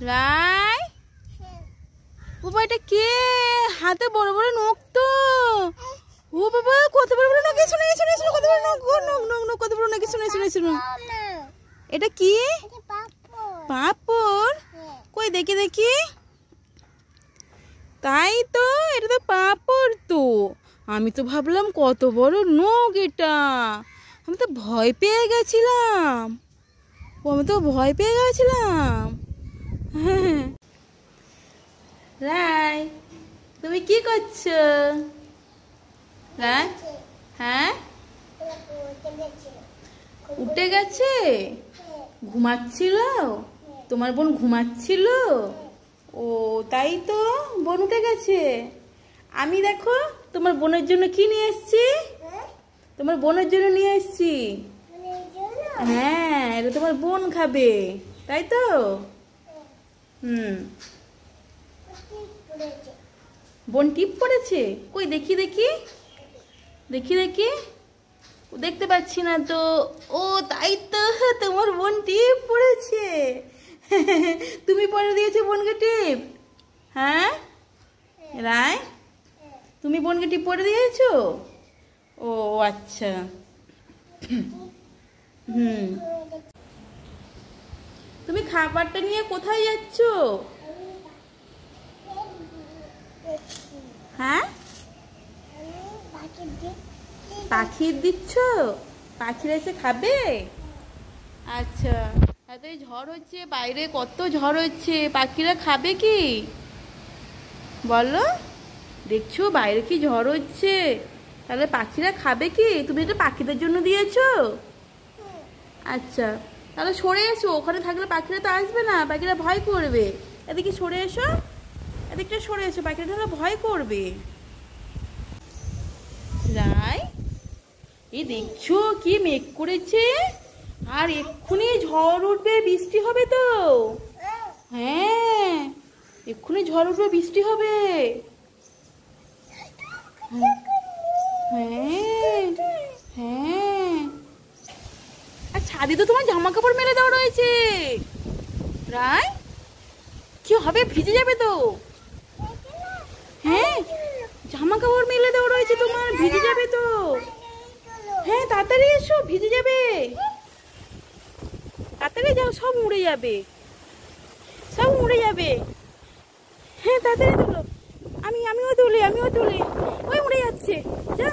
রাই, ও বাবা এটা কে? হাতে বড় বড় নখ তো। ও বাবা কত বড় বড় নখ! শোনো শোনো শোনো, কত বড় নখ! নখ নখ নখ, কত বড় নখ! শোনো শোনো শোনো, এটা কি? পাপড়? কই দেখি দেখি। তাই তো, এটা তো পাপড় তো। আমি তো ভাবলাম কত বড় নখ এটা। আমি তো ভয় পেয়ে গেছিলাম। আমি তো ভয় পেয়ে গেছিলাম। হ্যাঁ। রাই, তুমি কি করছো? রাই, হ্যাঁ উঠে গেছে? ঘুমাচ্ছিল? তোমার বোন ঘুমাচ্ছিল? ও তাই তো, বোন উঠে গেছে। আমি দেখো তোমার বোনের জন্য কি নিয়ে এসছি। তোমার বোনের জন্য নিয়ে এসছি। হ্যাঁ, এটা তোমার বোন খাবে, তাই তো? বোন টিপ পড়েছে? কই দেখি দেখি দেখি দেখি, দেখতে পাচ্ছি না তো। ও তাই তো, তোমার বোন টিপ পড়েছে। তুমি পরে দিয়েছো বোনকে টিপ? হ্যাঁ রায়, তুমি বোনকে টিপ পরে দিয়েছো? ও আচ্ছা। তুমি খাবারটা নিয়ে কোথায় যাচ্ছ? হ্যাঁ, পাখির দিচ্ছ? পাখিরা এসে খাবে? আচ্ছা। এত ঝড় হচ্ছে বাইরে, কত ঝড় হচ্ছে, পাখিরা খাবে কি বলো? দেখছো বাইরে কি ঝড় হচ্ছে, তাহলে পাখিরা খাবে কি? তুমি এটা পাখিদের জন্য দিয়েছো? আচ্ছা, তাহলে সরে এসো। ওখানে থাকলে পাখিরা তো আসবে না, পাখিরা ভয় করবে। এদিকে সরে এসো, এদিকটা সরে এসো, পাখিরা তাহলে ভয় করবে। রাই, এই দেখছো কি মেঘ করেছে, আর এক্ষুনি ঝড় উঠবে, বৃষ্টি হবে তো। হ্যাঁ, এক্ষুনি ঝড় উঠবে, বৃষ্টি হবে। হ্যাঁ হ্যাঁ, আর ছাদে তো তোমার জামা কাপড় মেলে দেওয়া রয়েছে। রাই, কি হবে, ভিজে যাবে তো। হ্যাঁ, জামা কাপড় মেলে দেওয়া রয়েছে তোমার, ভিজে যাবে তো। হ্যাঁ তাড়াতাড়ি এসো, ভিজে যাবে। তাড়াতাড়ি যাও, সব উড়ে যাবে, সব উড়ে যাবে। হ্যাঁ তাড়াতাড়ি তোলো। আমিও তুলি, আমিও তুলি। ওই উড়ে যাচ্ছে, যা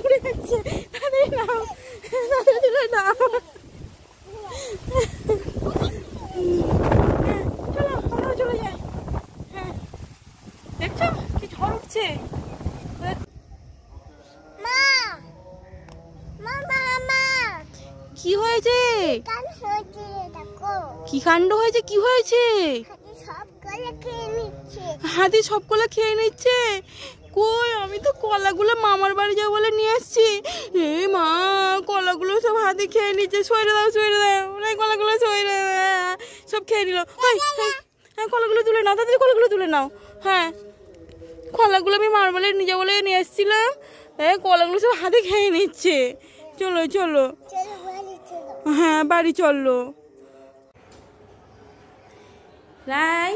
উড়ে যাচ্ছে। তাড়াতাড়ি নাও, তাড়াতাড়ি তুলে নাও। চলো আমরাও চলে যাই। হ্যাঁ, দেখছো কি ঝড় উঠছে। কি হয়েছে? কি কাণ্ড হয়েছে? কি হয়েছে? হাতি সব কলা খেয়ে নিচ্ছে? কই, আমি তো কলাগুলো মামার বাড়ি যাবো বলে নিয়ে এসছি। এ মা, কলাগুলো সব হাতি খেয়ে নিচ্ছে। সইরে দাও, সইরে দাও, কলাগুলো সইরে দাও, সব খেয়ে নিল। হ্যাঁ কলাগুলো তুলে নাও, তাড়াতাড়ি কলাগুলো তুলে নাও। হ্যাঁ, কলাগুলো আমি মামার বাড়ি নিয়ে যাবো বলে নিয়ে এসছিলাম। হ্যাঁ, কলাগুলো সব হাতি খেয়ে নিচ্ছে। চলো চলো, হ্যাঁ বাড়ি চললো। রাই,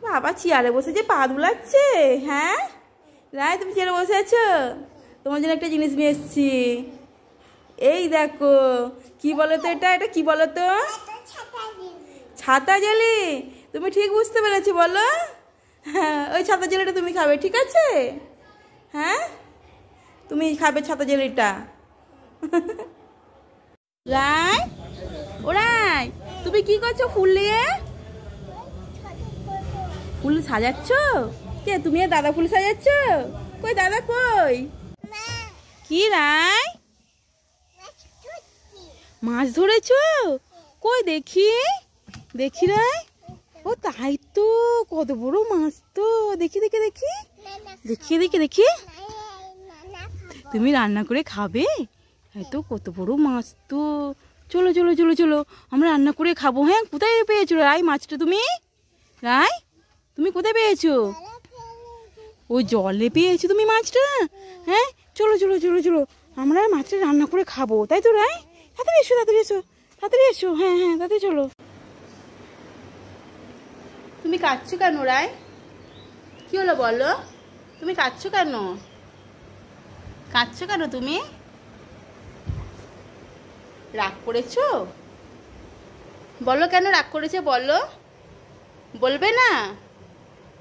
বাবা চেয়ারে বসে যে পা দুলাচ্ছে। হ্যাঁ রাই, তুমি চেয়ারে বসে আছো? তোমার জন্য একটা জিনিস নিয়ে এসছি। এই দেখো, কি বলো তো এটা? এটা কি বলো তো? ছাতা জেলি। তুমি ঠিক বুঝতে পেরেছো, বলো। হ্যাঁ, ওই ছাতা জেলিটা তুমি খাবে, ঠিক আছে? হ্যাঁ, তুমি খাবে ছাতা জেলিটা। রাই, ও রাই, তুমি কি করছো ফুল নিয়ে? ফুল সাজাচ্ছ? কে তুমি? দাদা ফুল সাজাচ্ছ? কই দাদা কই? কি রাই, মাছ ধরেছো? কই দেখি দেখি রাই। ও তাই তো, কত বড় মাছ তো। দেখি দেখি দেখি দেখি দেখি দেখি, তুমি রান্না করে খাবে? তো কত বড় মাছ তো। চলো চলো চলো চলো, আমরা রান্না করে খাবো। হ্যাঁ, কোথায় পেয়েছো রাই মাছটা তুমি? রাই, তুমি কোথায় পেয়েছো? ওই জলে পেয়েছো তুমি মাছটা? হ্যাঁ, চলো চলো চলো চলো, আমরা মাছটা রান্না করে খাবো, তাই তো রাই? তাড়াতাড়ি এসো, তাড়াতাড়ি এসো, তাড়াতাড়ি এসো। হ্যাঁ হ্যাঁ, তাড়াতাড়ি চলো। তুমি কাঁদছো কেন রায়? কি হলো বলো? তুমি কাঁদছো কেন? কাঁদছো কেন তুমি? রাগ করেছো? বলো কেন রাগ করেছো বলো। বলবে না?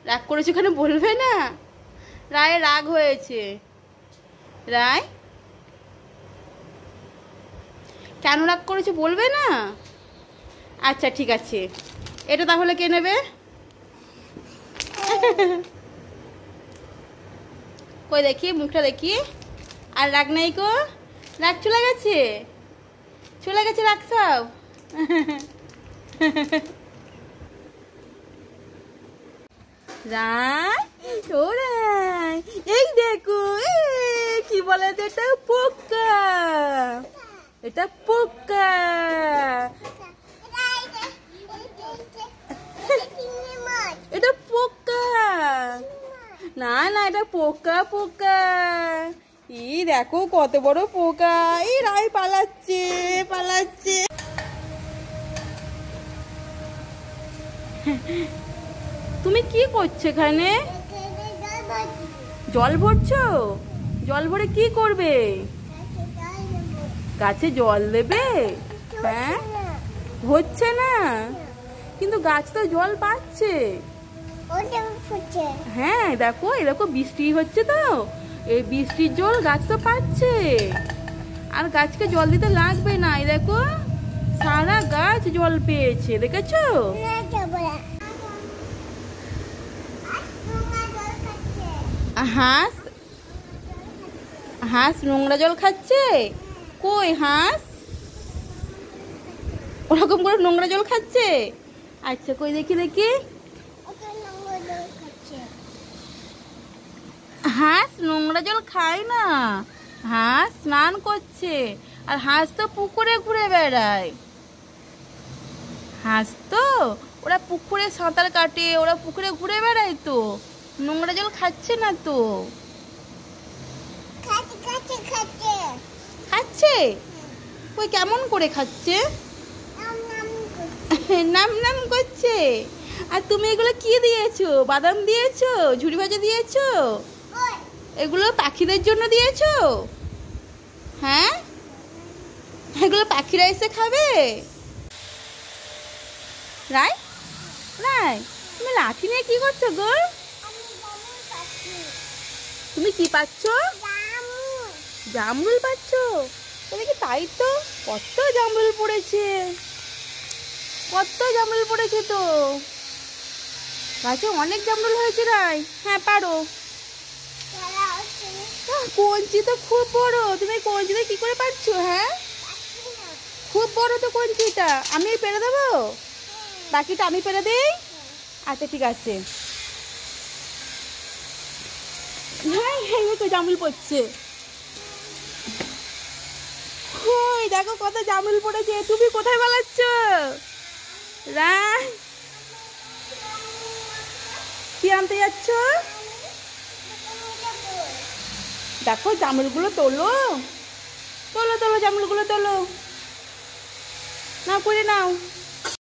রাগ করেছো কেন বলবে না? রায় রাগ হয়েছে। রায় কেন রাগ করেছো বলবে না? আচ্ছা ঠিক আছে, এটা তাহলে কে নেবে? কই দেখি মুখটা দেখি। আর রাগ নেই কো? রাগ চলে গেছে? চলে গেছে রাগ সব? রায় ও রায়, এই দেখো কি বলে তো, এটা পোকা, এটা পোকা। এটা পোকা না, না এটা পোকা পোকা। ই দেখো কত বড় পোকা। এই রায় পালাচ্ছে পালাচ্ছে। তুমি কি করছো এখানে? জল ভরছো? জল ভরে কি করবে? গাছে জল দেবে? হ্যাঁ, হচ্ছে না কিন্তু গাছ তো জল পাচ্ছে। হ্যাঁ দেখো, এই দেখো বৃষ্টি হচ্ছে তো, এই বৃষ্টির জল গাছ তো পাচ্ছে। আর গাছকে জল দিতে লাগবে না, এই দেখো সারা গাছ জল পেয়েছে, দেখেছো? হাঁস, হাঁস নোংরা জল খাচ্ছে? কই হাঁস ওরকম করে নোংরা জল খাচ্ছে? আচ্ছা কই দেখি দেখি। হাঁস নোংরা জল খায় না, হাঁস স্নান করছে। আর হাঁস তো পুকুরে ঘুরে বেড়ায়। হাঁস তো ওরা পুকুরে সাঁতার কাটে, ওরা পুকুরে ঘুরে বেড়ায়, তো নোংরা জল খাচ্ছে না তো। খাচ্ছে? ওই কেমন করে খাচ্ছে? নাম নাম করছে। আর তুমি এগুলো কি দিয়েছো? বাদাম দিয়েছো? ঝুড়ি ভাজা দিয়েছো? এগুলো পাখিদের জন্য দিয়েছো? হ্যাঁ, এগুলো পাখিরা এসে খাবে? রায়, রায় তুমি লাঠি নিয়ে কি করছো গো? তুমি কি পাচ্ছ? জামরুল পাচ্ছ? তুমি কি? তাই তো, কত জামরুল পড়েছে, কত জামরুল পড়েছে তো। গাছে অনেক জামরুল হয়েছে রায়। হ্যাঁ পারো। কঞ্চি তো খুব বড়, তুমি কঞ্চিটা কি করে পারছো? হ্যাঁ খুব বড় তো কঞ্চিটা, আমি পেরে দেবো? বাকিটা আমি পেরে দিই? আচ্ছা ঠিক আছে। হ্যাঁ তো জামরুল পড়ছে। ওই দেখো কত জামরুল পড়েছে। তুমি কোথায় পালাচ্ছ রায়? কি আনতে যাচ্ছ? দেখো জামরুলগুলো তোলো, তোলো তোলো জামরুলগুলো তোলো, নাও করে নাও।